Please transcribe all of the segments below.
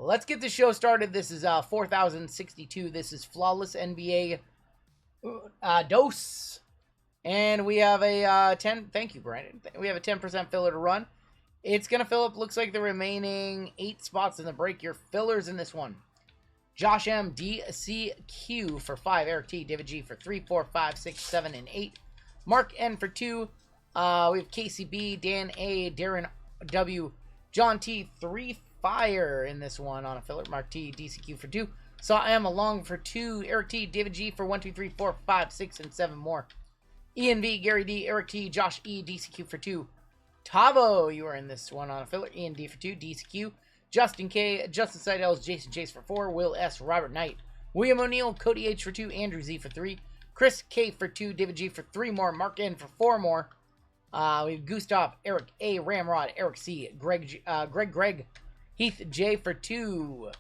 Let's get the show started. This is 4062. This is Flawless NBA Dose. And we have a 10. Thank you, Brandon. We have a 10% filler to run. It's going to fill up, looks like, the remaining 8 spots in the break. Your fillers in this one: Josh M, DCQ for 5, Eric T, David G for 3, 4, 5, 6, 7, and 8, Mark N for 2. We have KCB, Dan A, Darren W, John T, 3 Fire in this one on a filler. Mark T, DCQ for 2. Saw M along for 2, Eric T, David G for 1, 2, 3, 4, 5, 6, and 7 more. Ian V, Gary D, Eric T, Josh E, DCQ for 2. Tavo, you are in this one on a filler. Ian D for 2, DCQ. Justin K, Justin Seidels, Jason Chase for 4, Will S, Robert Knight, William O'Neill, Cody H for 2, Andrew Z for 3, Chris K for 2, David G for 3 more, Mark N for 4 more. We have Gustav, Eric A, Ramrod, Eric C, Greg Greg, Heath J for 2.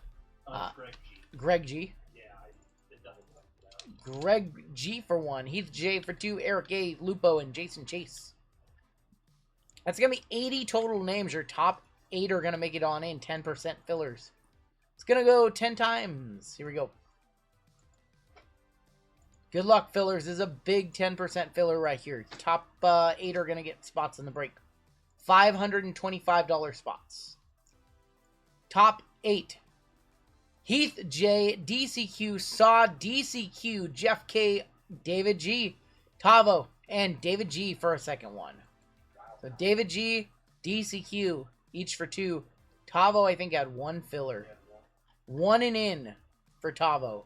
Greg G. Yeah, it doubled up. Greg G for 1, Heath J for 2, Eric A, Lupo, and Jason Chase. That's going to be 80 total names. Your top 8 are going to make it on in. 10% fillers. It's going to go 10 times. Here we go. Good luck, fillers. This is a big 10% filler right here. Top 8 are going to get spots in the break. $525 spots. Top 8. Heath J, DCQ, Saw, DCQ, Jeff K, David G, Tavo, and David G for a second one. So David G, DCQ, each for 2. Tavo, I think, had 1 filler. 1 and in for Tavo.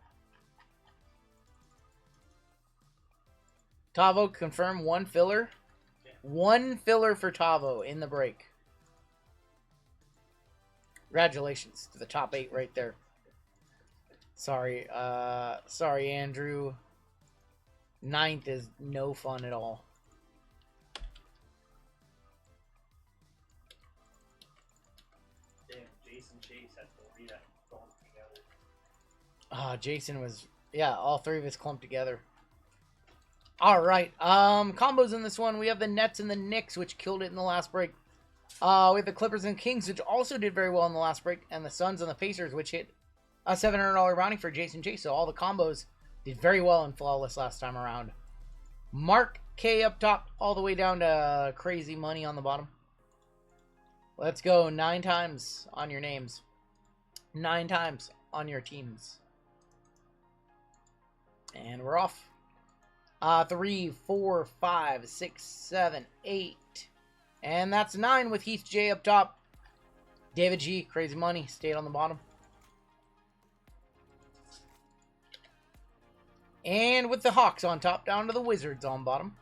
Tavo, confirm 1 filler. 1 filler for Tavo in the break. Congratulations to the top 8 right there. Sorry, Andrew. 9th is no fun at all. Jason Chase had to read that clumped together. Jason was, yeah, all 3 of us clumped together. All right, combos in this one. We have the Nets and the Knicks, which killed it in the last break. We have the Clippers and Kings, which also did very well in the last break, and the Suns and the Pacers, which hit a $700 bounty for Jason Chase. So all the combos did very well in Flawless last time around. Mark K up top, all the way down to Crazy Money on the bottom. Let's go 9 times on your names. 9 times on your teams. And we're off. 3, 4, 5, 6, 7, 8. And that's 9 with Heath J up top. David G, Crazy Money, stayed on the bottom. And with the Hawks on top, down to the Wizards on bottom.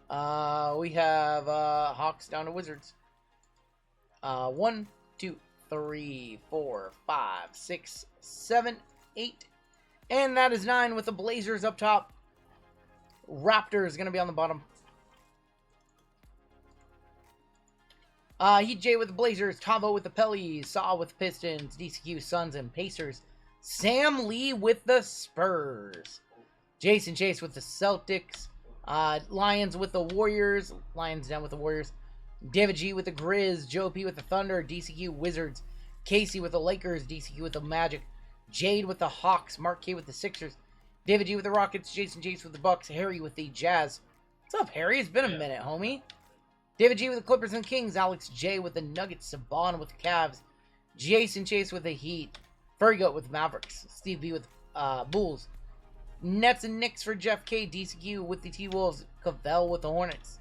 We have Hawks down to Wizards. 1, 2, 3, 4, 5, 6, 7, 8. And that is 9 with the Blazers up top. Raptors going to be on the bottom. Heat J with the Blazers. Tavo with the Pellies. Saw with the Pistons. DCQ, Suns, and Pacers. Sam Lee with the Spurs. Jason Chase with the Celtics. Lions with the Warriors. Lions down with the Warriors. David G with the Grizz. Joe P with the Thunder. DCQ Wizards. Casey with the Lakers. DCQ with the Magic. Jade with the Hawks. Mark K with the Sixers. David G with the Rockets. Jason Chase with the Bucks. Harry with the Jazz. What's up, Harry? It's been a minute, homie. David G with the Clippers and Kings. Alex J with the Nuggets. Saban with the Cavs. Jason Chase with the Heat. Fergo with Mavericks. Steve B with Bulls. Nets and Knicks for Jeff K. DCQ with the T-Wolves. Cavell with the Hornets.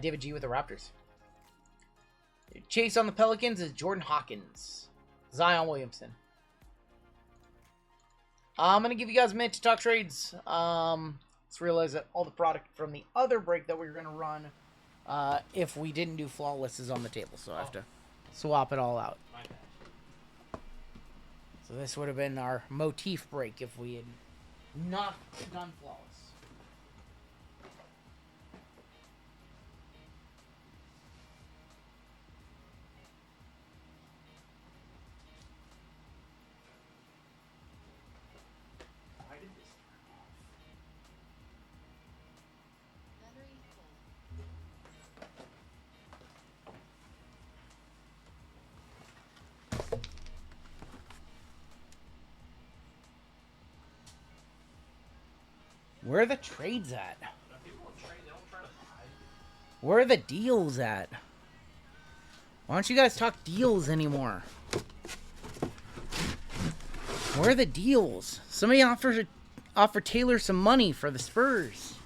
David G with the Raptors. Chase on the Pelicans is Jordan Hawkins. Zion Williamson. I'm going to give you guys a minute to talk trades. Let's realize that all the product from the other break that we were going to run, if we didn't do Flawless, is on the table. So I have to swap it all out. So this would have been our motif break if we had not done Flawless. Where are the trades at? People will trade, they don't try to buy. Where are the deals at? Why don't you guys talk deals anymore? Where are the deals? Somebody offer Taylor some money for the Spurs.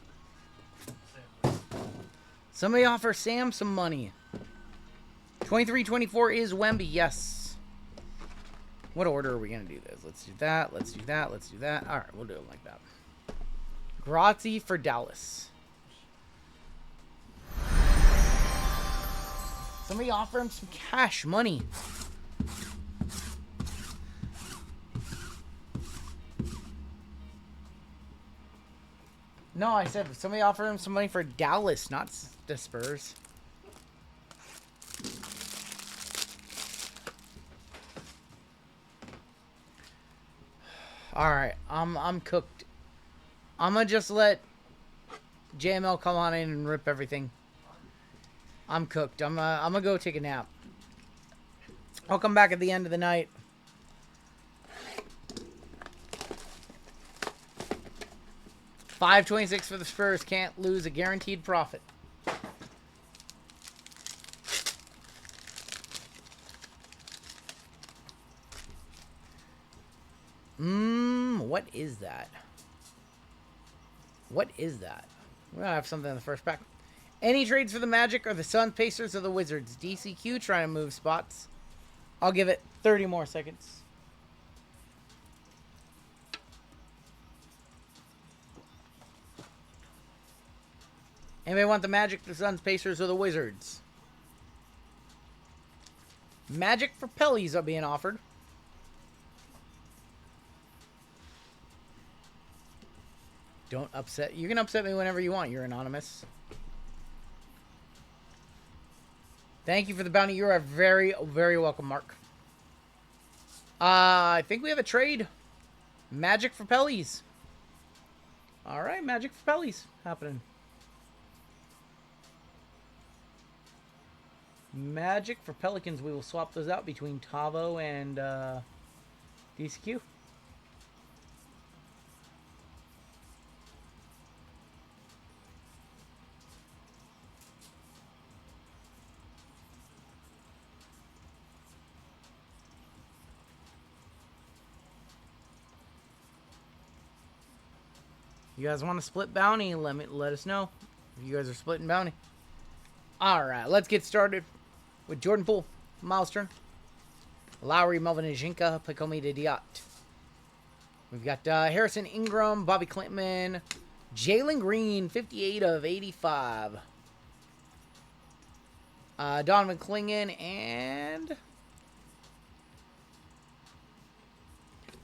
Somebody offer Sam some money. 23-24 is Wemby, yes. What order are we going to do this? Let's do that, let's do that, let's do that. Alright, we'll do it like that. Grazi for Dallas. Somebody offer him some cash money. No, I said somebody offer him some money for Dallas, not the Spurs. All right, I'm cooked. I'm gonna just let JML come on in and rip everything. I'm cooked. I'm gonna go take a nap. I'll come back at the end of the night. $5.26 for the Spurs. Can't lose, a guaranteed profit. What is that? What is that? We're gonna have something in the first pack. Any trades for the Magic or the Suns, Pacers, or the Wizards? DCQ trying to move spots. I'll give it 30 more seconds. Anybody want the Magic, the Suns, Pacers, or the Wizards? Magic for Pellies are being offered. Don't upset. You can upset me whenever you want. You're anonymous. Thank you for the bounty. You are very, very welcome, Mark. I think we have a trade. Magic for Pellies. All right, Magic for Pellies happening. Magic for Pelicans. We will swap those out between Tavo and DCQ. You guys want to split bounty? Let us know if you guys are splitting bounty. All right, let's get started with Jordan Poole, Miles Turner, Lowry, Melvin Ajinka, Pacomi Didiot. We've got Harrison Ingram, Bobby Klintman, Jalen Green, 58 of 85. Donovan Clingan, and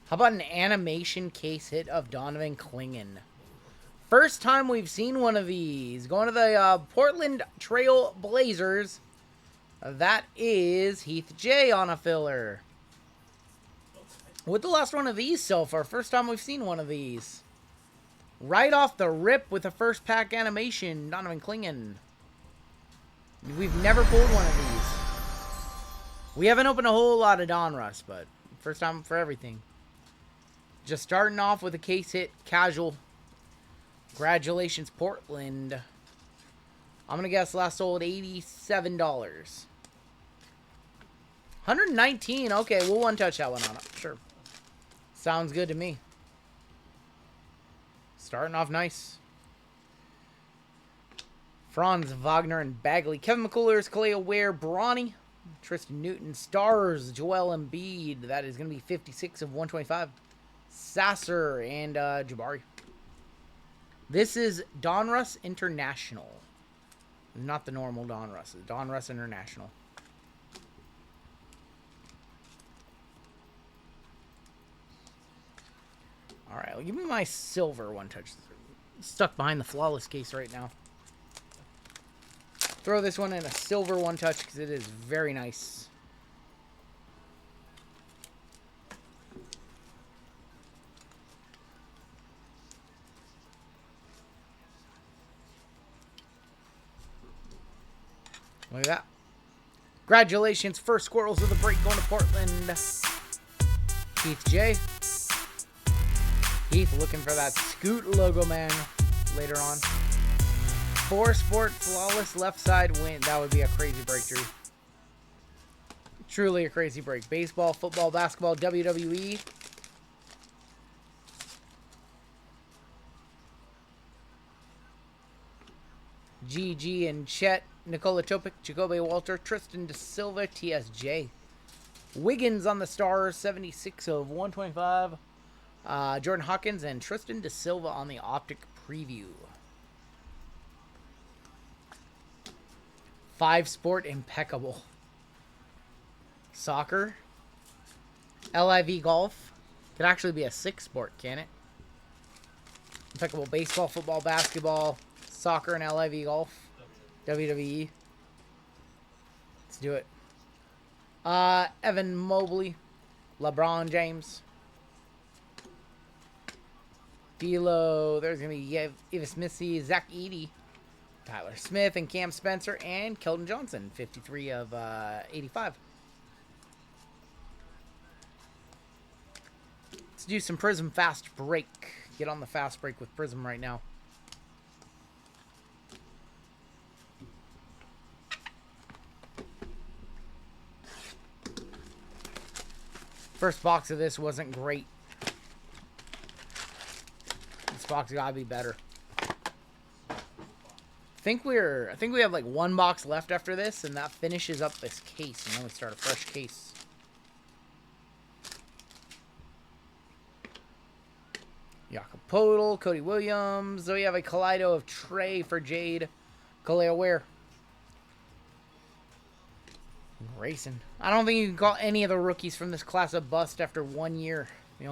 how about an animation case hit of Donovan Clingan? First time we've seen one of these. Going to the Portland Trail Blazers. That is Heath J on a filler. With the last one of these so far. First time we've seen one of these. Right off the rip with a first pack animation. Donovan Clingan. We've never pulled one of these. We haven't opened a whole lot of Donruss, but first time for everything. Just starting off with a case hit casual. Congratulations, Portland. I'm going to guess last sold $87. 119. Okay, we'll one-touch that one on it. Sure. Sounds good to me. Starting off nice. Franz Wagner and Bagley. Kevin McCullers, Kalea Ware, Bronny. Tristan Newton, Stars, Joel Embiid. That is going to be 56 of 125. Sasser and Jabari. This is Donruss International. Not the normal Donruss. It's Donruss International. Alright, well, give me my silver one-touch. Stuck behind the flawless case right now. Throw this one in a silver one-touch because it is very nice. Look at that. Congratulations, first Squirrels of the break going to Portland. Heath J. Heath looking for that Scoot logo, man. later on. 4-sport flawless left side win. That would be a crazy breakthrough. Truly a crazy break. Baseball, football, basketball, WWE. GG and Chet, Nikola Topic, Jacoby Walter, Tristan Da Silva, TSJ. Wiggins on the Stars, 76 of 125. Jordan Hawkins and Tristan Da Silva on the Optic Preview. 5-sport impeccable. Soccer. LIV golf. Could actually be a 6-sport, can it? Impeccable baseball, football, basketball, soccer, and LIV golf. WWE. Let's do it. Evan Mobley. LeBron James. D'Lo. There's going to be Evis Missy, Zach Edey, Tyler Smith, and Cam Spencer, and Keldon Johnson. 53 of 85. Let's do some Prism fast break. Get on the fast break with Prism right now. First box of this wasn't great. This box gotta be better. I think we have like one box left after this, and that finishes up this case, and then we start a fresh case. Jakob Podol, Cody Williams. So we have a Kaleido of Trey for Jade. Kaleo Ware. Grayson. I don't think you can call any of the rookies from this class a bust after 1 year. The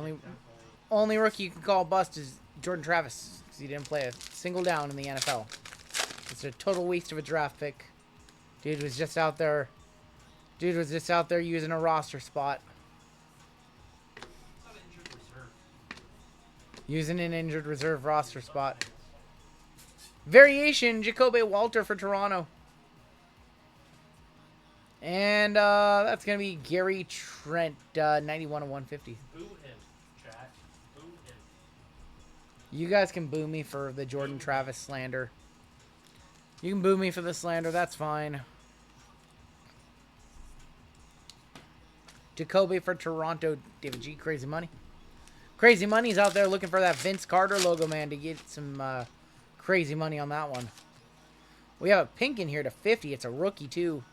only rookie you can call a bust is Jordan Travis, because he didn't play a single down in the NFL. It's a total waste of a draft pick. Dude was just out there using a roster spot. Using an injured reserve roster spot. Variation, Jacoby Walter for Toronto. And that's going to be Gary Trent, 91 of 150. Boo him, chat. Boo him. You guys can boo me for the Jordan Travis slander. You can boo me for the slander, that's fine. Jacoby for Toronto, David G, Crazy Money. Crazy Money's out there looking for that Vince Carter logo, man, to get some crazy money on that one. We have a pink in here to 50. It's a rookie, too.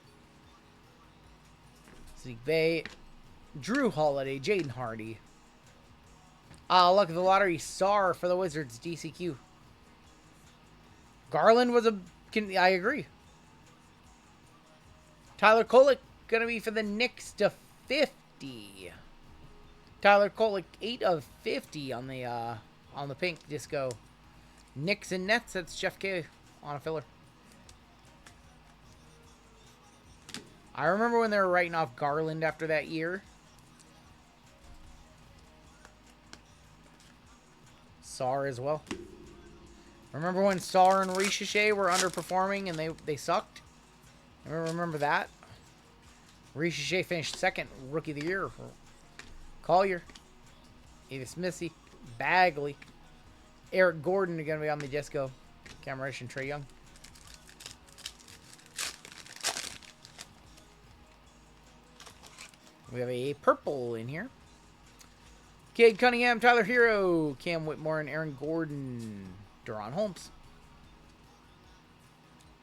Zeke Bay, Drew Holiday, Jaden Hardy. Luck of the lottery, Sar for the Wizards, DCQ. Garland was I agree. Tyler Kolek, gonna be for the Knicks to 50. Tyler Kolek, 8 of 50 on the pink disco. Knicks and Nets, that's Jeff K on a filler. I remember when they were writing off Garland after that year. Sar as well. Remember when Sar and Ricochet were underperforming and they sucked? I remember that. Ricochet finished second rookie of the year. Collier. Avis Missy. Bagley. Eric Gordon are going to be on the disco. Cam Reddish and Trae Young. We have a purple in here. Cade Cunningham, Tyler Hero, Cam Whitmore, and Aaron Gordon. Deron Holmes.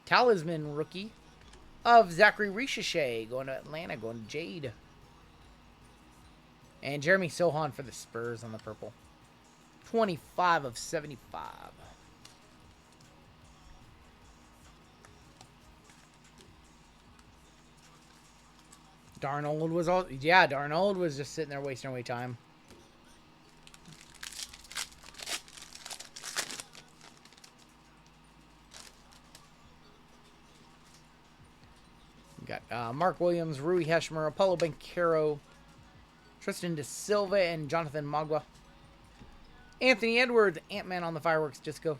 Talisman rookie of Zachary Ricochet. Going to Atlanta, going to Jade. And Jeremy Sohan for the Spurs on the purple. 25 of 75. Darnold was all... Yeah, Darnold was just sitting there wasting away time. We got Mark Williams, Rui Hashimura, Apollo Banchero, Tristan Da Silva, and Jonathan Magua. Anthony Edwards, Ant-Man on the fireworks disco.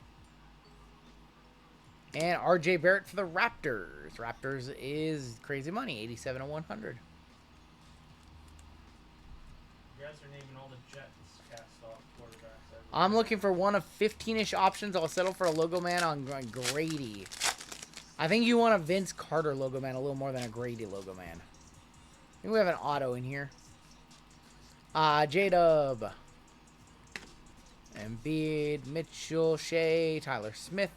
And RJ Barrett for the Raptors. Raptors is Crazy Money, 87 of 100. You guys are naming all the Jets cast off quarterbacks. I'm looking for one of 15-ish options. I'll settle for a logo man on Grady. I think you want a Vince Carter logo man a little more than a Grady logo man. I think we have an auto in here. J-Dub. Embiid, Mitchell, Shea, Tyler Smith.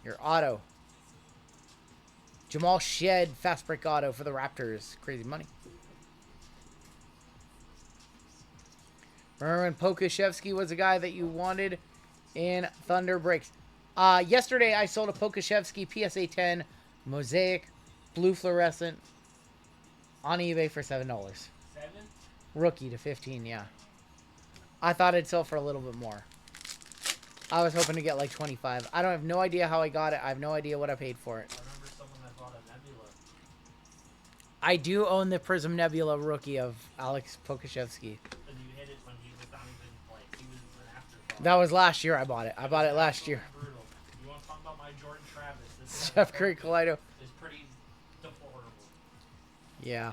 Your auto. Jamal Shed, fast break auto for the Raptors. Crazy money. Remember when Pokashevsky was a guy that you wanted in Thunder Breaks? Yesterday I sold a Pokashevsky PSA 10 Mosaic Blue Fluorescent on eBay for $7. 7? Rookie to 15, yeah. I thought it'd sell for a little bit more. I was hoping to get like 25. I don't have no idea how I got it. I have no idea what I paid for it. I remember someone that bought a Nebula. I do own the Prism Nebula rookie of Alex Pokashevsky. And you hit it when he was not even like he was an afterthought. That was last year I bought it. I bought it last year. Brutal. You want to talk about my Jordan Travis? This Steph Curry Kaleido. is pretty deplorable. Yeah.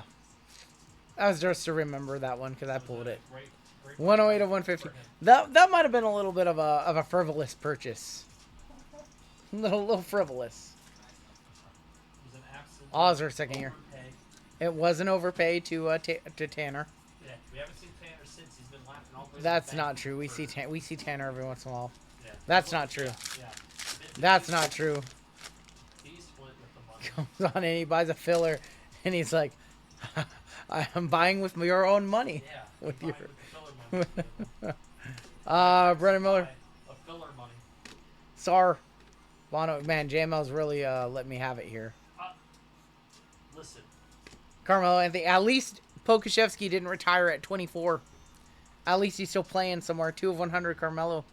That was just to remember that one because I pulled it. Great 108 of 150. That might have been a little bit of a frivolous purchase. Little frivolous. It was an absolute Ozzer second year. overpay. It was an overpay to Tanner. Yeah, we haven't seen Tanner since. He's been laughing all the way. That's not true. We see Tanner every once in a while. Yeah. That's not true. Yeah. That's not true. He split with the money. Comes on and he buys a filler, and he's like, "I'm buying with your own money." Yeah. With combined your. with the filler money. Brennan Miller, A filler money. Sar, Bono, man, JML's really let me have it here. Listen. Carmelo Anthony, at least Pokashevsky didn't retire at 24. At least he's still playing somewhere. 2 of 100, Carmelo.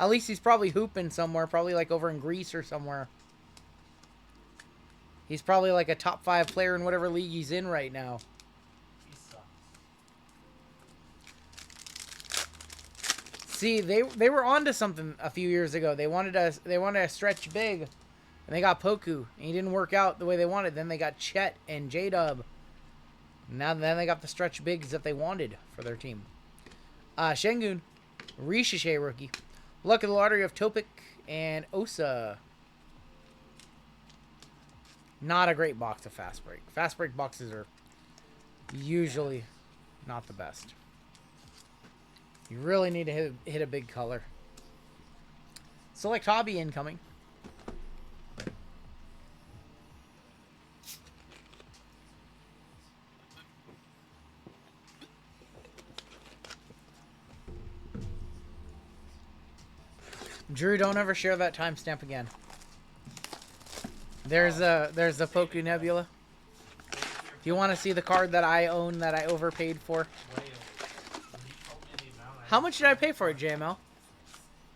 At least he's probably hooping somewhere, probably like over in Greece or somewhere. He's probably like a top 5 player in whatever league he's in right now. He sucks. See, they were onto something a few years ago. They wanted to stretch big, and they got Poku, and he didn't work out the way they wanted. Then they got Chet and J-Dub. Then they got the stretch bigs that they wanted for their team. Şengün, Richiche rookie. Luck of the lottery of Topic and Osa. Not a great box of fast break. Fast break boxes are usually not the best. You really need to hit a big color. Select hobby incoming. Drew, don't ever share that timestamp again. There's the Poku Nebula. If you want to see the card that I own that I overpaid for. Way over. When you told me the amount, How much did I pay for it, JML? I know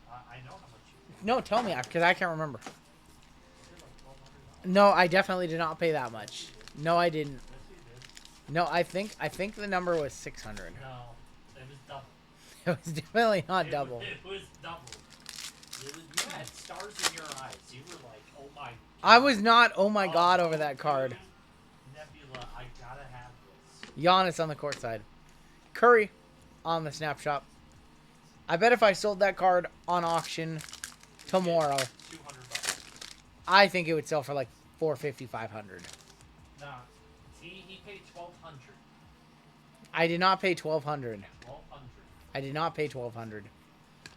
how much you No, tell me, because I can't remember. paid. Like $1,200. No, I definitely did not pay that much. No, I didn't. Yes, you did. No, I think the number was 600. No, it was double. It was definitely not double. It was double. You had stars in your eyes. You were like, oh my. I was not, oh my god, over that card. Nebula, I gotta have this. Giannis on the court side. Curry on the snapshot. I bet if I sold that card on auction tomorrow, $200. I think it would sell for like $450, $500. Nah, he paid $1,200. I did not pay $1,200. $1,200. I did not pay $1,200.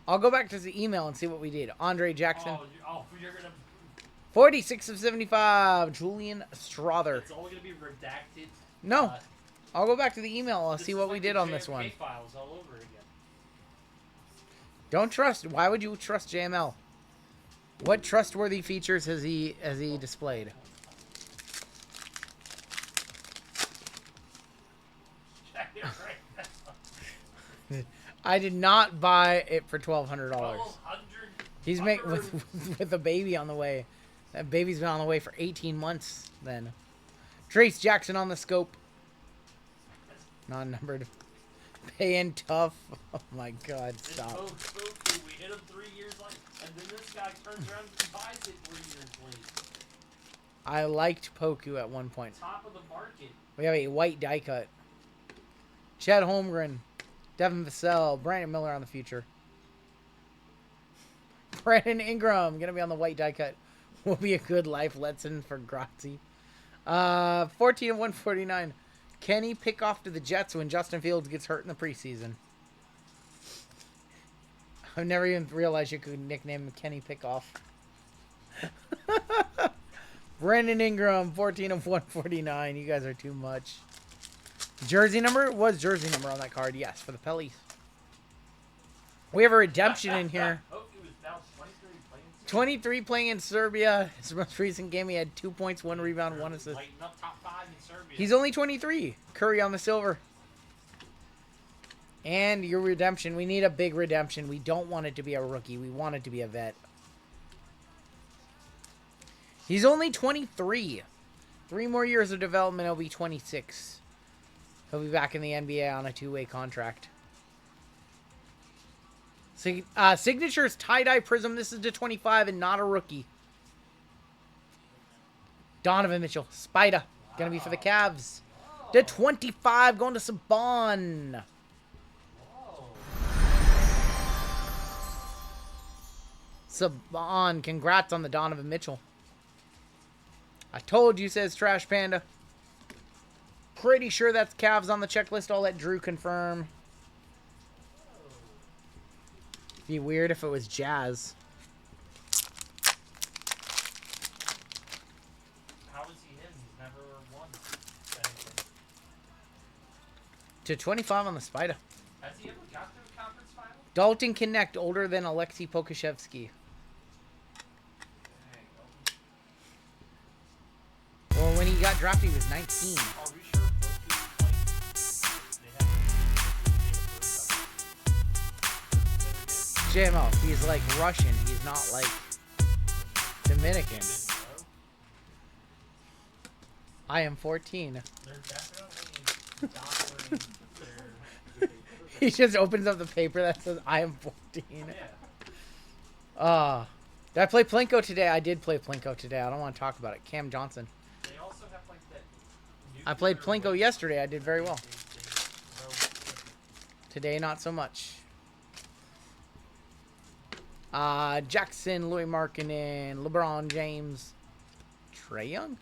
I'll go back to the email and see what we did. Andre Jackson. You're gonna. 46 of 75. Julian Strother. It's all gonna be redacted. No. Uh, I'll go back to the email. I'll this see is what like we the did on this JFK one. Files all over again. Don't trust. Why would you trust JML? What trustworthy features has he displayed? Check it right now. I did not buy it for $1,200. $1,200. He's making with a baby on the way. That baby's been on the way for 18 months. Then, Trace Jackson on the scope. Non-numbered. Paying tough. Oh my God! It's Stop. so we hit him 3 years late, and then this guy turns around and buys it 3 years late. I liked Poku at one point. Top of the market. We have a white die cut. Chet Holmgren. Devin Vassell. Brandon Miller on the future. Brandon Ingram. Going to be on the white die cut. Will be a good life lesson for Grazi. 14 of 149. Can he pick off to the Jets when Justin Fields gets hurt in the preseason? I've never even realized you could nickname him Kenny Pickoff. Brandon Ingram, 14 of 149. You guys are too much. Jersey number? Was jersey number on that card? Yes, for the Pellies. We have a redemption in here. 23 playing in Serbia. His most recent game, he had 2 points, 1 rebound, 1 assist. He's only 23. Curry on the silver. And your redemption. We need a big redemption. We don't want it to be a rookie. We want it to be a vet. He's only 23. 3 more years of development, he'll be 26. He'll be back in the NBA on a 2-way contract. Signatures tie-dye prism. This is to 25 and not a rookie. Donovan Mitchell. Spider. Gonna be for the Cavs. To 25 going to Saban. Saban. Congrats on the Donovan Mitchell. I told you, says Trash Panda. Pretty sure that's Cavs on the checklist. I'll let Drew confirm. Be weird if it was Jazz. How is he in? He's never won anything. To 25 on the Spider. Has he ever got to a conference final? Dalton Connect, older than Alexei Pokusevsky. Well, when he got drafted, he was 19. Are we sure JMO, he's like Russian. He's not like Dominican. I am 14. They're definitely doctoring their... He just opens up the paper that says, I am 14. Yeah. Did I play Plinko today? I did play Plinko today. I don't want to talk about it. Cam Johnson. They also have like that... I played Plinko yesterday. I did very well. Today, not so much. Jackson, Louis Markkinen, LeBron James, Trae Young.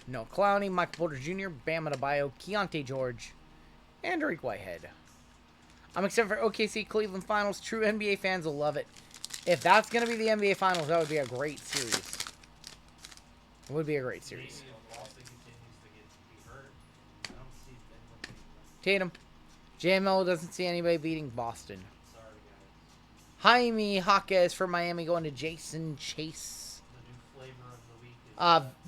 No Clowney, Michael Porter Jr., Bam Adebayo, Keontae George, and Derek Whitehead. I'm excited for OKC Cleveland Finals. True NBA fans will love it. If that's going to be the NBA Finals, that would be a great series. It would be a great series. Tatum. JML doesn't see anybody beating Boston. Sorry, guys. Jaime Jaquez for Miami going to Jason Chase. The new flavor of the week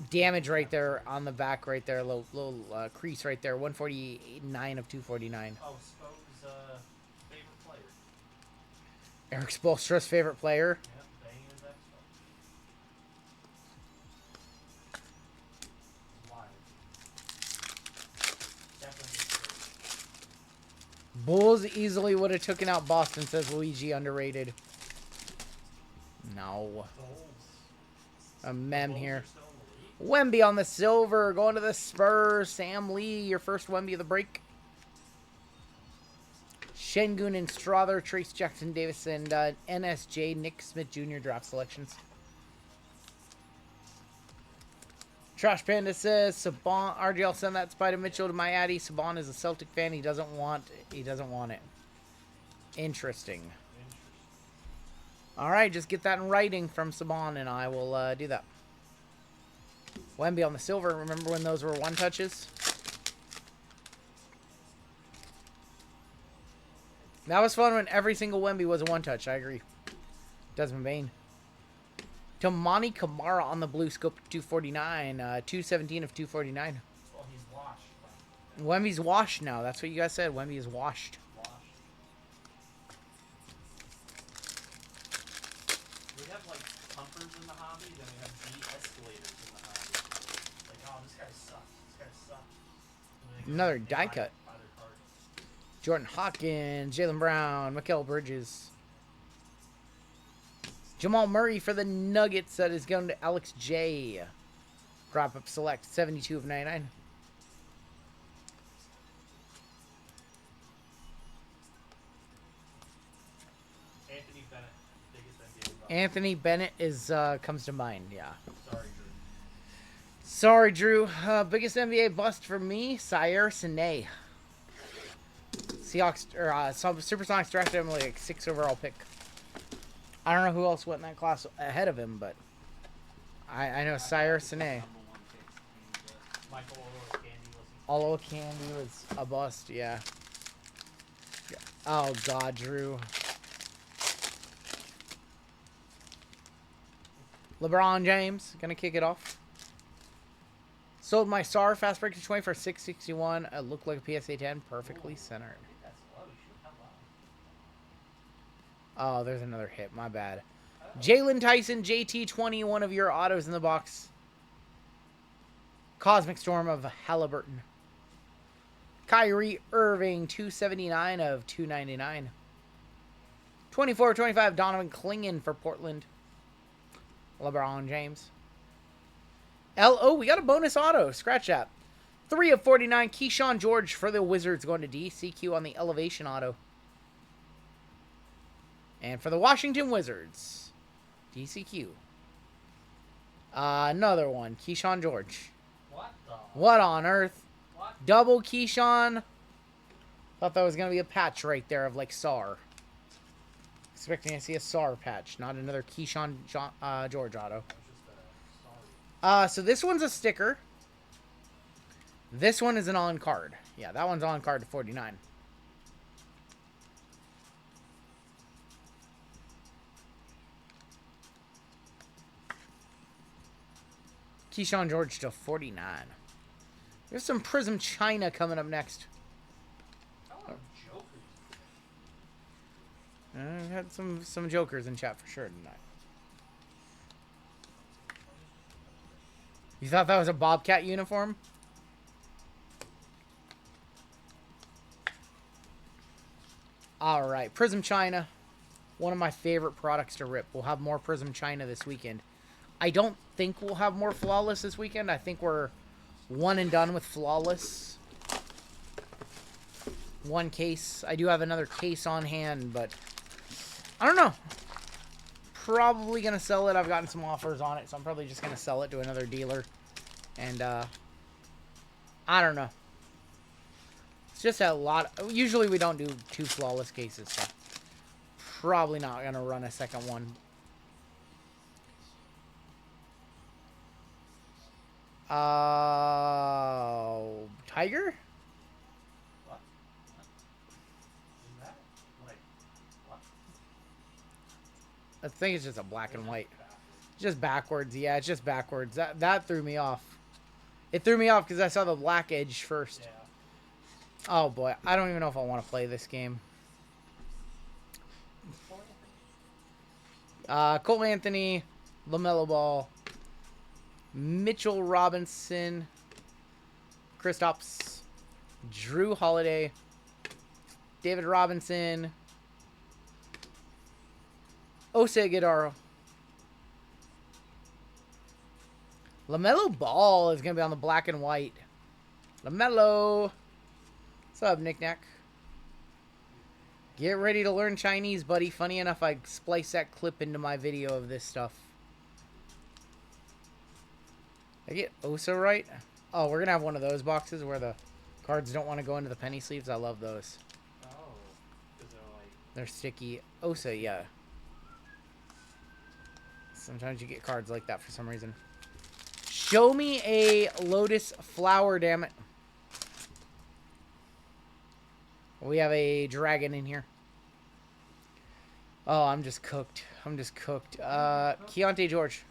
is... Damage right there on the back right there. Little crease right there. 149 of 249. Oh, Spo's favorite player. Eric Spoelstra's favorite player. Yep, banging his extra. Live. Definitely great. Bulls easily would have taken out Boston, says Luigi. Underrated. No. A mem here. Wemby on the silver. Going to the Spurs. Sam Lee, your first Wemby of the break. Şengün and Strother, Trace Jackson Davis, and NSJ Nick Smith Jr. draft selections. Trash Panda says Saban RGL send that Spider Mitchell to my Addy. Saban is a Celtic fan. He doesn't want it. Interesting. All right, just get that in writing from Saban, and I will do that. Wemby on the silver. Remember when those were one touches? That was fun when every single Wemby was a one touch. I agree. Desmond Bain. Tomani Kamara on the blue scope 249. 217 of 249. Well, he's washed. Wemby's washed now. That's what you guys said. Wemby is washed. We have like pumpers in the hobby, then we have de-escalators in the hobby. Like, oh, this guy sucks. This guy sucks. Another die cut. Buy their card. Jordan Hawkins, Jaylen Brown, Mikal Bridges. Jamal Murray for the Nuggets. That is going to Alex J. Drop up select 72 of 99. Anthony Bennett, biggest NBA bust. Anthony Bennett is comes to mind. Yeah. Sorry, Drew. Sorry, Drew. Biggest NBA bust for me, Sire Sine. Seahawks or Supersonics drafted him like 6th overall pick. I don't know who else went in that class ahead of him, but I know Sire Sine. Michael Olowokandi was a bust, yeah. Oh God, Drew. LeBron James gonna kick it off. Sold my SAR fast break to 20 for 661. It looked like a PSA 10, perfectly centered. Oh, there's another hit. My bad. Jalen Tyson, JT20, one of your autos in the box. Cosmic Storm of Halliburton. Kyrie Irving, 279 of 299. 24-25, Donovan Clingan for Portland. LeBron James. Oh, we got a bonus auto. Scratch that. 3 of 49, Keyshawn George for the Wizards going to DCQ on the Elevation auto. And for the Washington Wizards, DCQ. Another one, Keyshawn George. What on earth? What? Double Keyshawn. Thought that was going to be a patch right there of like SAR. Expecting to see a SAR patch, not another Keyshawn George auto. So this one's a sticker. This one is an on card. Yeah, that one's on card to 49. Keyshawn George to 49. There's some Prism China coming up next. I had some jokers in chat for sure tonight. You thought that was a Bobcat uniform? Alright, Prism China. One of my favorite products to rip. We'll have more Prism China this weekend. I don't think we'll have more Flawless this weekend. I think we're one and done with Flawless. One case. I do have another case on hand, but I don't know. Probably going to sell it. I've gotten some offers on it, so I'm probably just going to sell it to another dealer. And, I don't know. It's just a lot. Usually we don't do 2 Flawless cases, so probably not going to run a second one. Tiger? What? Is that? Like, what? I think it's just a black and white. Just backwards. Yeah, it's just backwards. That threw me off. It threw me off because I saw the black edge first. Yeah. Oh, boy. I don't even know if I want to play this game. Cole Anthony, LaMelo Ball, Mitchell Robinson, Kristaps, Drew Holiday, David Robinson, Osei Guerrero. LaMelo Ball is going to be on the black and white. LaMelo. What's up, Knick Knack? Get ready to learn Chinese, buddy. Funny enough, I splice that clip into my video of this stuff. I get Osa right? Oh, we're going to have one of those boxes where the cards don't want to go into the penny sleeves. I love those. Oh. Because they're like... They're sticky. Osa, yeah. Sometimes you get cards like that for some reason. Show me a Lotus Flower, damn it. We have a dragon in here. Oh, I'm just cooked. I'm just cooked. Keontae George.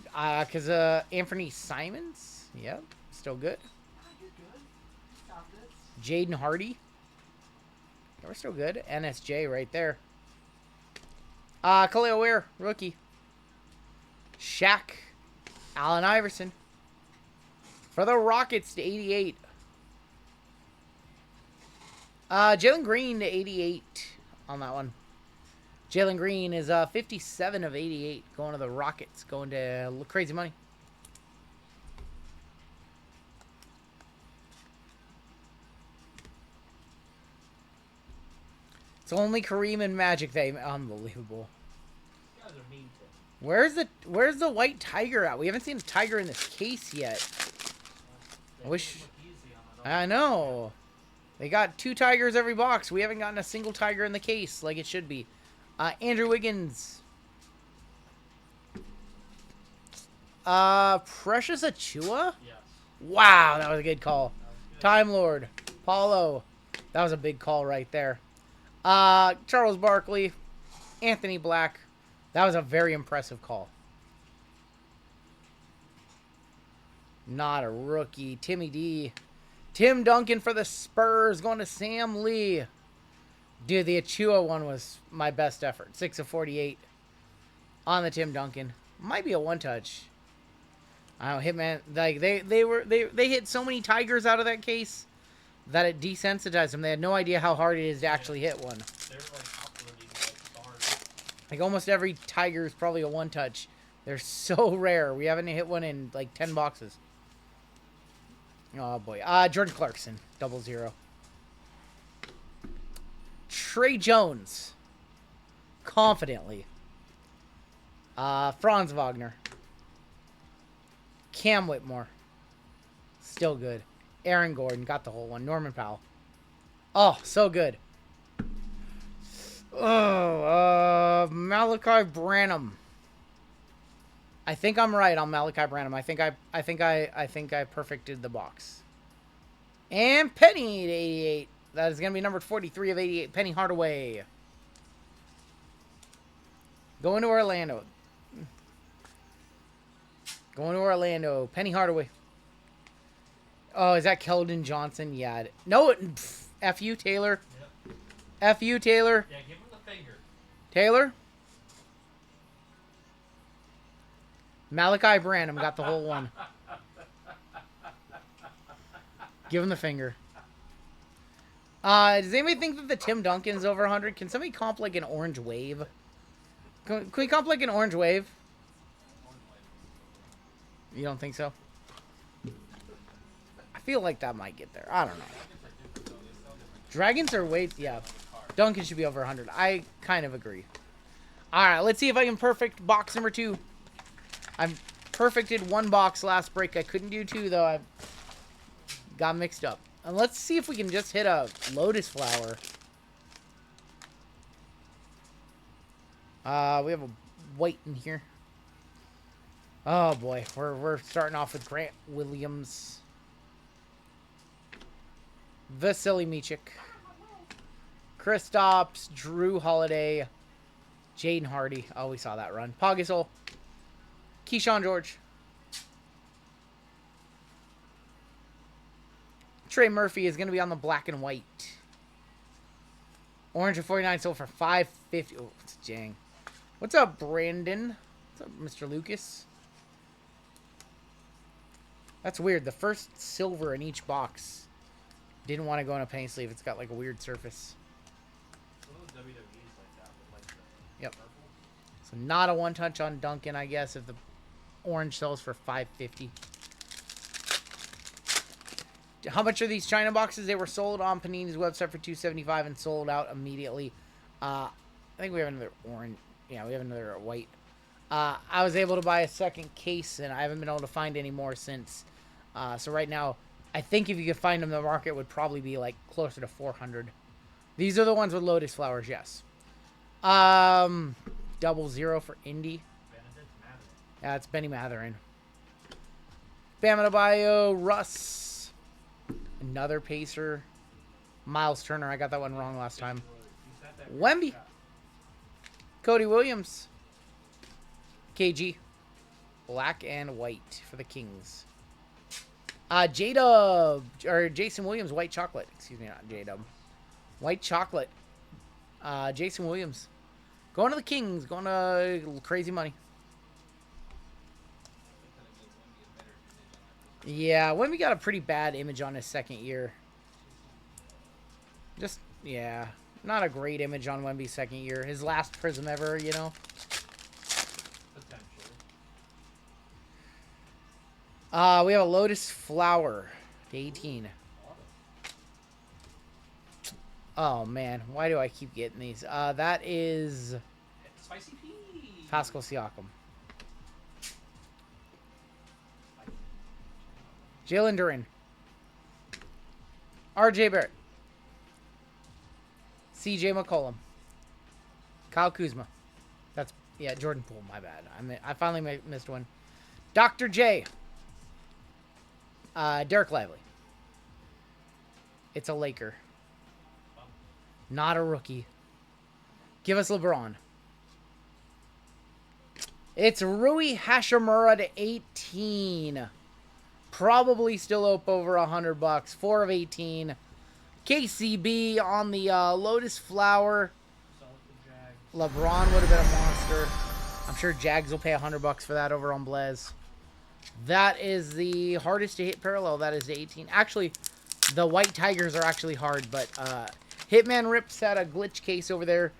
Because Anthony Simons. Yep, still good. You're good. Stop this. Jaden Hardy. Yeah, we're still good. NSJ right there. Khalil Ware, rookie. Shaq. Allen Iverson. For the Rockets to 88. Jalen Green to 88 on that one. Jalen Green is 57 of 88. Going to the Rockets. Going to Crazy Money. It's only Kareem and Magic. Unbelievable. These guys are mean to Where's the white tiger at? We haven't seen a tiger in this case yet. I wish. I know. They got 2 tigers every box. We haven't gotten a single tiger in the case like it should be. Andrew Wiggins. Precious Achua? Yes. Wow, that was a good call. That was good. Time Lord. Paulo. That was a big call right there. Charles Barkley. Anthony Black. That was a very impressive call. Not a rookie. Timmy D. Tim Duncan for the Spurs. Going to Sam Lee. Dude, the Achua one was my best effort. 6 of 48 on the Tim Duncan. Might be a one-touch. I don't know, Hitman. Like they hit so many tigers out of that case that it desensitized them. They had no idea how hard it is to actually hit one. They're like uploading like stars. Like almost every tiger is probably a one-touch. They're so rare. We haven't hit one in like 10 boxes. Oh boy. Jordan Clarkson, 00. Trey Jones. Confidently. Franz Wagner. Cam Whitmore. Still good. Aaron Gordon. Got the whole one. Norman Powell. Oh, so good. Oh, Malachi Branham. I think I'm right on Malachi Branham. I think I perfected the box. And Penny to 88. That is going to be numbered 43 of 88. Penny Hardaway. Going to Orlando. Going to Orlando. Penny Hardaway. Oh, is that Keldon Johnson? Yeah. No, F you, Taylor. Yep. F you, Taylor. Yeah, give him the finger. Taylor. Malachi Branham got the whole one. Give him the finger. Does anybody think that the Tim Duncan's over 100? Can somebody comp like an orange wave? Can we comp like an orange wave? You don't think so? I feel like that might get there. I don't know. Dragons are way... Yeah. Duncan should be over 100. I kind of agree. Alright, let's see if I can perfect box number 2. I've perfected 1 box last break. I couldn't do 2, though. I got mixed up. And let's see if we can just hit a Lotus Flower. We have a white in here. Oh boy, we're starting off with Grant Williams, Vasily Michik, Kristaps, Drew Holiday, Jaden Hardy. Oh, we saw that run. Pau Gasol, Keyshawn George, Trey Murphy is going to be on the black and white. Orange of 49 sold for $550. Oh, it's Jang. What's up, Brandon? What's up, Mr. Lucas? That's weird. The first silver in each box didn't want to go in a penny sleeve. It's got like a weird surface. Some of those WWEs like that, with like the Yep. purple. So not a one touch on Duncan, I guess, if the orange sells for $550. How much are these China boxes? They were sold on Panini's website for $275 and sold out immediately. I think we have another orange. Yeah, we have another white. I was able to buy a second case, and I haven't been able to find any more since. So right now, I think if you could find them, the market would probably be like closer to 400. These are the ones with Lotus Flowers, yes. 00 for Indy. Benedict Mathurin. Yeah, it's Benny Matherin. Bam Adebayo, Russ. Another Pacer. Miles Turner. I got that one wrong last time. He's got that Wemby. shot. Cody Williams. KG. Black and white for the Kings. J-Dub. Or Jason Williams, white chocolate. Excuse me, not J-Dub. White chocolate. Jason Williams. Going to the Kings. Going to Crazy Money. Yeah, Wemby got a pretty bad image on his second year. Just, yeah. Not a great image on Wemby's second year. His last Prism ever, you know. Potentially. We have a Lotus Flower to 18. Oh, man. Why do I keep getting these? That is Spicy P. Pascal Siakam. Jalen Duren. RJ Barrett. CJ McCollum. Kyle Kuzma. That's, yeah, Jordan Poole, my bad. I finally missed one. Dr. J. Derek Lively. It's a Laker. Not a rookie. Give us LeBron. It's Rui Hashimura to 18. Probably still up over $100. 4 of 18. KCB on the Lotus Flower. LeBron would have been a monster. I'm sure Jags will pay $100 for that over on Blez. That is the hardest to hit parallel. That is the 18. Actually, the White Tigers are actually hard, but Hitman Rips had a glitch case over there.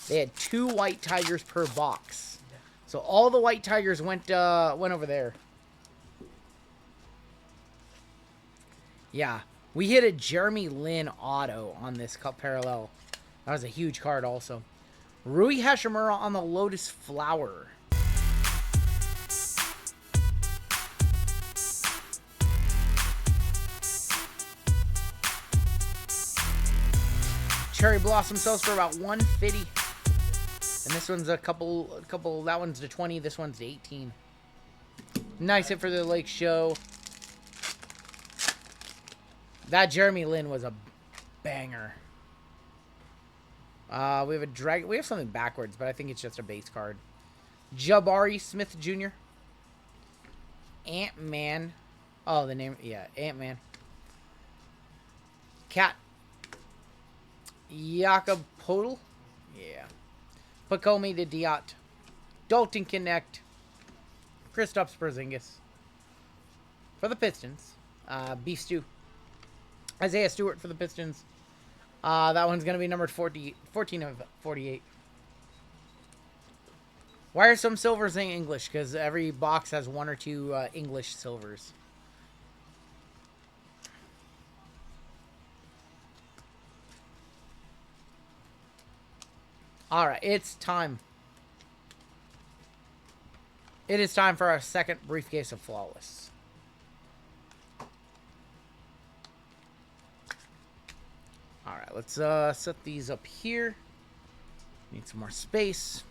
They had 2 White Tigers per box. So all the White Tigers went over there. Yeah. We hit a Jeremy Lin auto on this cup parallel. That was a huge card also. Rui Hashimura on the Lotus Flower. Cherry Blossom sells for about $150. And this one's a couple, that one's to 20, this one's to 18. Nice hit for the Lake Show. That Jeremy Lin was a banger. We have a dragon. We have something backwards, but I think it's just a base card. Jabari Smith Jr. Ant-Man. Oh, the name. Yeah, Ant-Man. Cat. Jakob Podol. Yeah. Pacomi to Diot. Dalton Connect. Kristaps Porzingis. For the Pistons. Beef Stew. Isaiah Stewart for the Pistons. That one's going to be numbered 14 of 48. Why are some silvers in English? Because every box has 1 or 2 English silvers. Alright, it's time. It is time for our second briefcase of Flawless. Alright, let's set these up here. Need some more space.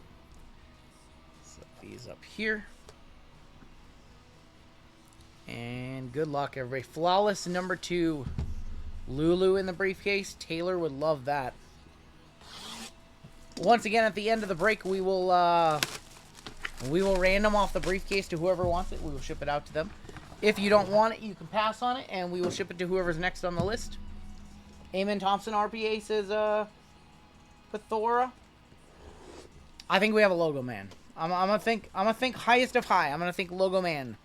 Set these up here. And good luck, everybody. Flawless number 2. Lulu in the briefcase. Taylor would love that. Once again, at the end of the break, we will random off the briefcase to whoever wants it. We will ship it out to them. If you don't want it, you can pass on it, and we will ship it to whoever's next on the list. Eamon Thompson RPA says, Pathora. I think we have a Logo Man. I'm gonna think highest of high. I'm gonna think Logo Man.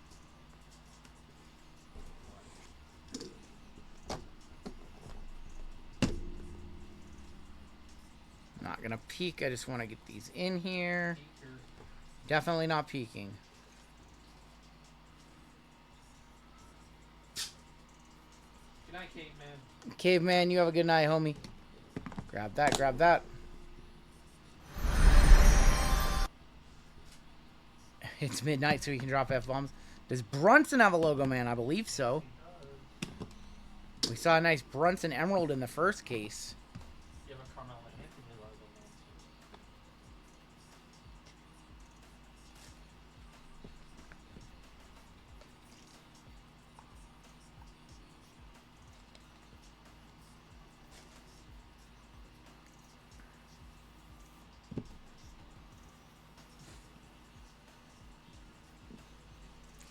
Not gonna peek. I just want to get these in here. Definitely not peeking. Good night, Caveman. Caveman, you have a good night, homie. Grab that, grab that. It's midnight, so we can drop F-bombs. Does Brunson have a Logo Man? I believe so. We saw a nice Brunson Emerald in the first case. You have a Carmelo Anthony logo, man.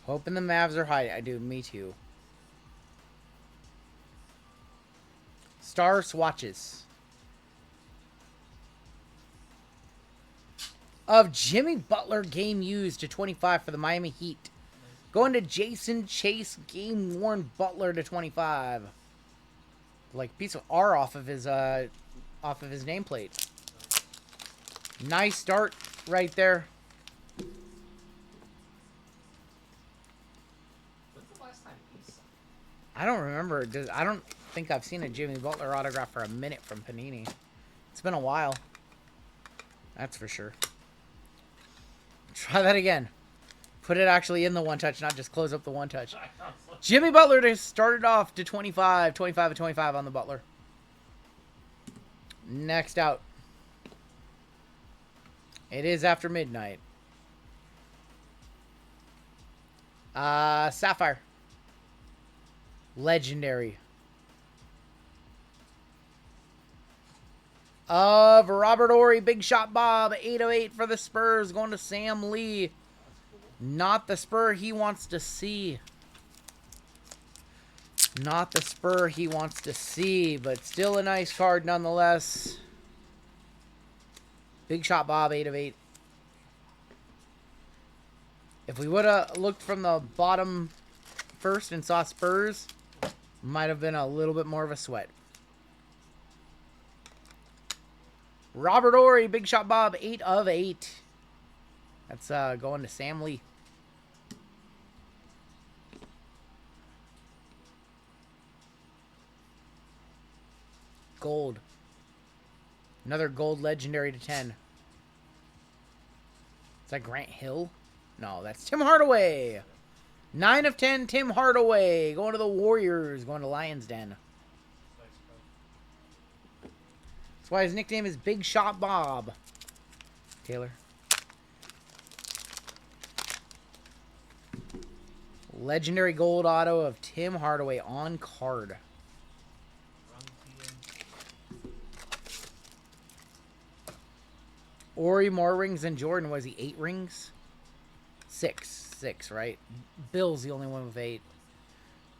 Hoping the Mavs are hiding. I do, me too. Star swatches. Of Jimmy Butler, game used to 25 for the Miami Heat. Going to Jason Chase, game worn Butler to 25. Like piece of R off of his off of his nameplate. Nice start right there. When's the last time he signed? I don't remember. I don't think I've seen a Jimmy Butler autograph for a minute from Panini. It's been a while. That's for sure. Try that again. Put it actually in the one touch, not just close up the one touch. Jimmy Butler to start it off to 25. 25 of 25 on the Butler. Next out. It is after midnight. Sapphire. Legendary. Of Robert Horry, Big Shot Bob, 808 for the Spurs, going to Sam Lee. Not the Spur he wants to see. Not the Spur he wants to see, but still a nice card nonetheless. Big Shot Bob, 8 of 8. If we would have looked from the bottom first and saw Spurs, might have been a little bit more of a sweat. Robert Horry, Big Shot Bob, 8 of 8. That's going to Sam Lee. Gold. Another gold legendary to 10. Is that Grant Hill? No, that's Tim Hardaway. 9 of 10, Tim Hardaway. Going to the Warriors. Going to Lions Den. That's why his nickname is Big Shot Bob. Taylor. Legendary gold auto of Tim Hardaway on card. Ori more rings than Jordan. Was he 8 rings? 6, right? Bill's the only one with 8.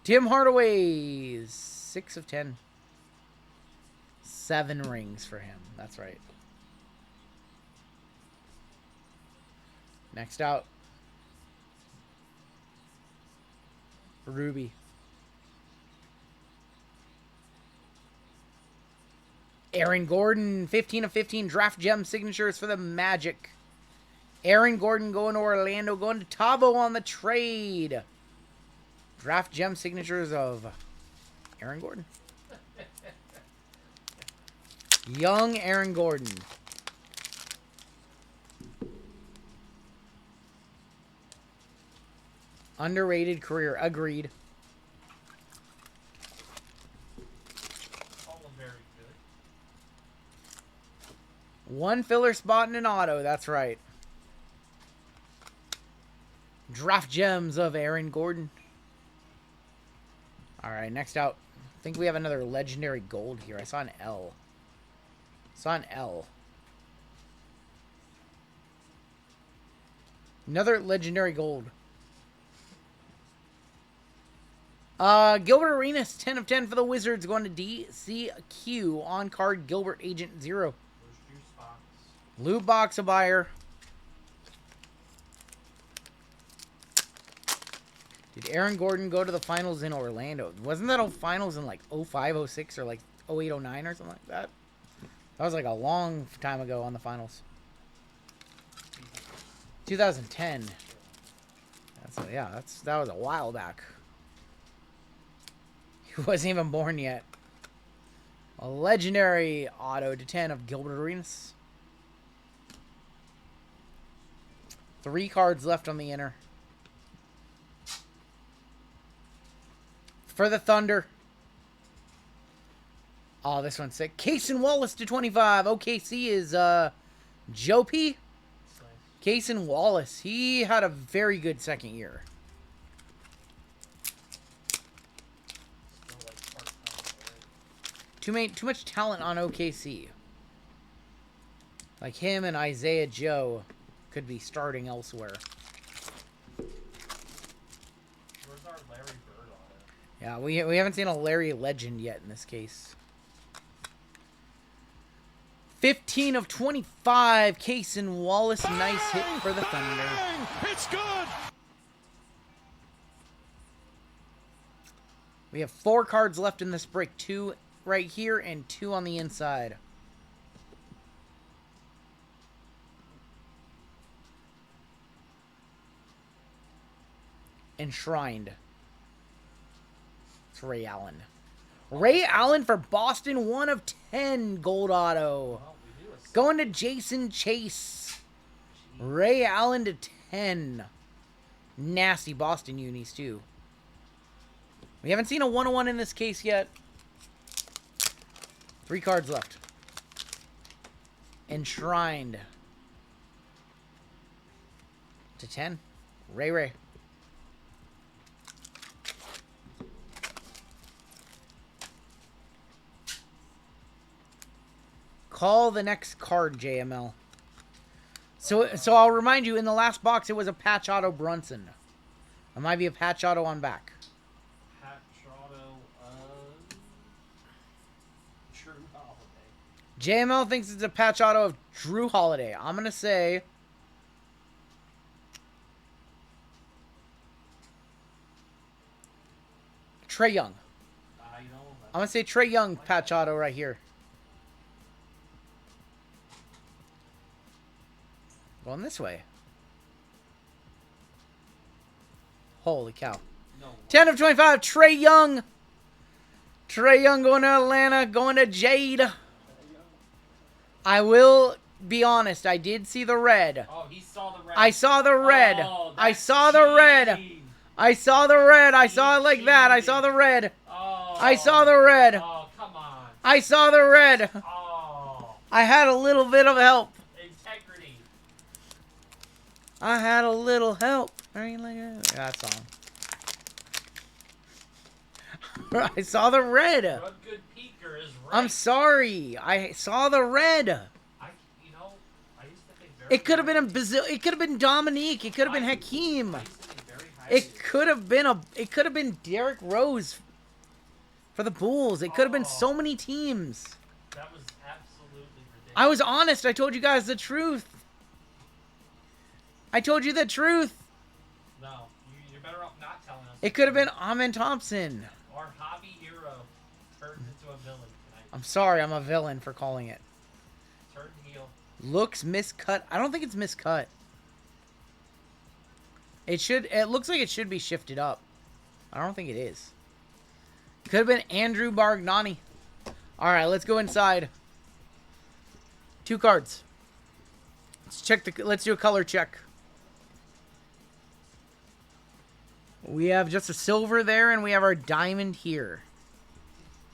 Tim Hardaway, 6 of 10. 7 rings for him. That's right. Next out. Ruby. Aaron Gordon, 15 of 15 draft gem signatures for the Magic. Aaron Gordon going to Orlando, going to Tavo on the trade. Draft gem signatures of Aaron Gordon. Young Aaron Gordon. Underrated career. Agreed. All very good. One filler spot in an auto. That's right. Draft gems of Aaron Gordon. All right, next out. I think we have another legendary gold here. I saw an L. Another legendary gold. Gilbert Arenas, 10 of 10 for the Wizards, going to DCQ on card Gilbert Agent 0. Loot box a buyer. Did Aaron Gordon go to the finals in Orlando? Wasn't that a finals in like 05, 06, or like 08, 09 or something like that? That was like a long time ago on the finals. 2010. That was a while back. He wasn't even born yet. A legendary auto to 10 of Gilbert Arenas. 3 cards left on the inner. For the Thunder. Oh, this one's sick. Cason Wallace to 25. OKC is Joe P. Cason Wallace. He had a very good second year. Too much talent on OKC. Like him and Isaiah Joe could be starting elsewhere. Where's our Larry Bird on it? Yeah, we haven't seen a Larry Legend yet in this case. 15 of 25, Cason Wallace. Nice hit for the Thunder. It's good. We have 4 cards left in this break. 2 right here and 2 on the inside. Enshrined. It's Ray Allen. Ray Allen for Boston, 1 of 10 gold auto. Well, we do a Going to Jason Chase. Ray Allen to 10. Nasty Boston unis, too. We haven't seen a 101 in this case yet. 3 cards left. Enshrined. To 10. Ray. Call the next card, JML. So I'll remind you, in the last box, it was a patch auto Brunson. It might be a patch auto on back. patch auto of Drew Holiday. JML thinks it's a patch auto of Drew Holiday. I'm going to say... Trae Young. I know. I'm going to say Trae Young patch auto right here. Going this way. Holy cow. No. 10 of 25, Trae Young. Trae Young going to Atlanta, going to Jade. I will be honest, I did see the red. Oh, he saw the red. I saw the red. Oh, I that's saw the red. cheating. I saw the red. I saw it like that. I saw the red. Oh. I saw the red. Oh, come on. I saw the red. Oh. I had a little bit of help. Integrity. I had a little help. That song. I saw the red. Run good peeker is right. I'm sorry. I saw the red. I used to think very It could have been a highly- Bazil. It could have been Dominique. It could have been Hakeem. I used to think very highly It could have been It could have been Derrick Rose for the Bulls. It could have been so many teams. That was absolutely ridiculous. I was honest. I told you guys the truth. I told you the truth. No, you're better off not telling us. It could have been Amen Thompson. Our hobby hero turned into a villain tonight. I'm sorry. I'm a villain for calling it. Turned heel. Looks miscut. I don't think it's miscut. It looks like it should be shifted up. I don't think it is. Could have been Andrew Bargnani. All right, let's go inside. 2 cards. Let's do a color check. We have just a silver there, and we have our diamond here.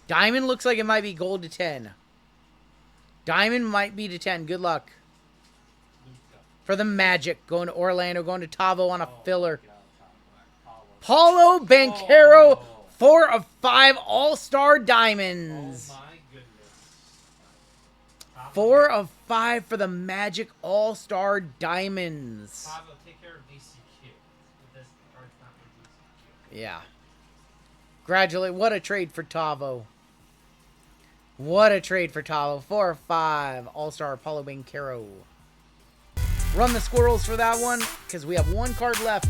Diamond looks like it might be gold to 10. Diamond might be to 10. Good luck. Luka. For the Magic, going to Orlando, going to Tavo on a filler. God, Tom Black. Paulo Banchero, Oh. 4 of 5 All-Star Oh Diamonds. my goodness. Tom 4 of 5 for the Magic All-Star Diamonds. Tom will take care of DCQ. But this card's not for DCQ. Yeah. What a trade for Tavo. What a trade for Tavo. 4 of 5 All-Star Paulo Banchero. Run the squirrels for that one, because we have 1 card left.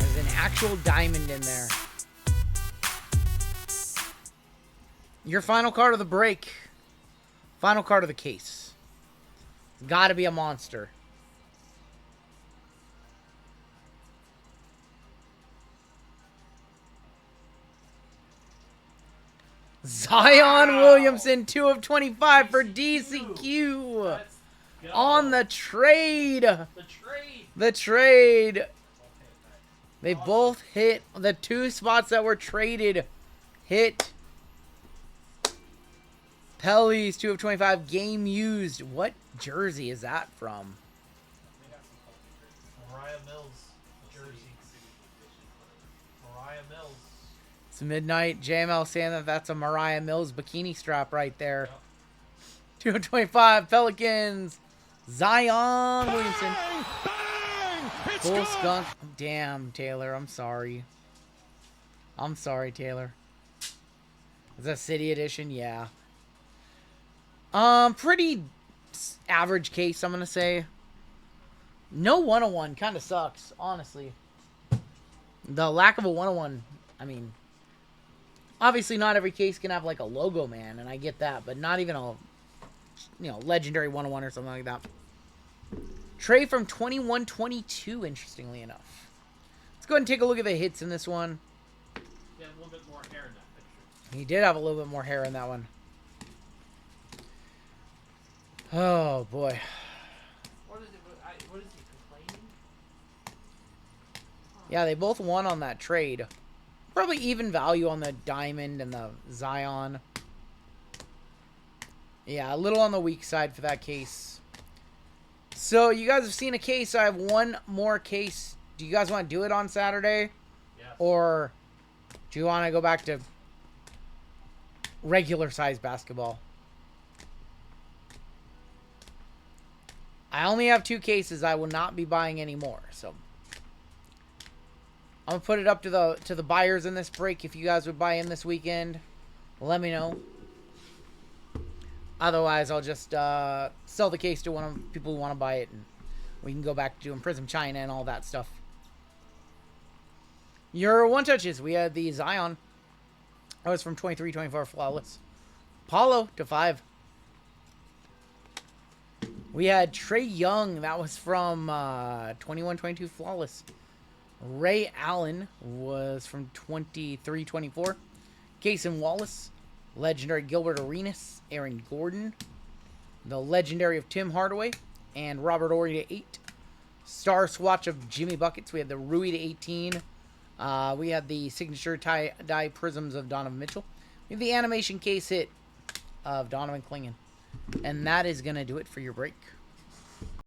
There's an actual diamond in there. Your final card of the break. Final card of the case. It's got to be a monster. Zion Wow. Williamson, 2 of 25 for DCQ. Let's go. On the trade. The trade. The trade. Okay, They Awesome. both hit. The 2 spots that were traded hit. Pelly's 2 of 25 game used. What jersey is that from? Mariah Mills jersey. Mariah Mills. It's midnight. JML saying that that's a Mariah Mills bikini strap right there. Yep. 2 of 25 Pelicans. Zion Williamson. Full skunk. Damn, Taylor. I'm sorry. I'm sorry, Taylor. Is that City Edition? Yeah. Pretty average case, I'm gonna say. No 101 kind of sucks, honestly. The lack of a 101, I mean, obviously not every case can have like a logo man, and I get that, but not even a, legendary 101 or something like that. Trey from 21-22, interestingly enough. Let's go ahead and take a look at the hits in this one. He had a little bit more hair in that picture. He did have a little bit more hair in that one. Oh, boy. What is it? What is he complaining? Yeah, they both won on that trade. Probably even value on the Diamond and the Zion. Yeah, a little on the weak side for that case. So, you guys have seen a case. I have one more case. Do you guys want to do it on Saturday? Yes. Or do you want to go back to regular size basketball? I only have 2 cases. I will not be buying any more. So I'm gonna put it up to the buyers in this break. If you guys would buy in this weekend, let me know. Otherwise, I'll just sell the case to one of people who want to buy it, and we can go back to doing Prism China and all that stuff. Your one touches. We had the Zion. That was from 23-24 flawless. Paulo to 5. We had Trey Young. That was from 21-22 flawless. Ray Allen was from 23-24. Cason Wallace. Legendary Gilbert Arenas. Aaron Gordon. The legendary of Tim Hardaway. And Robert Horry to 8. Star swatch of Jimmy Buckets. We had the Rui to 18. We had the signature die prisms of Donovan Mitchell. We have the animation case hit of Donovan Clingan. And that is going to do it for your break.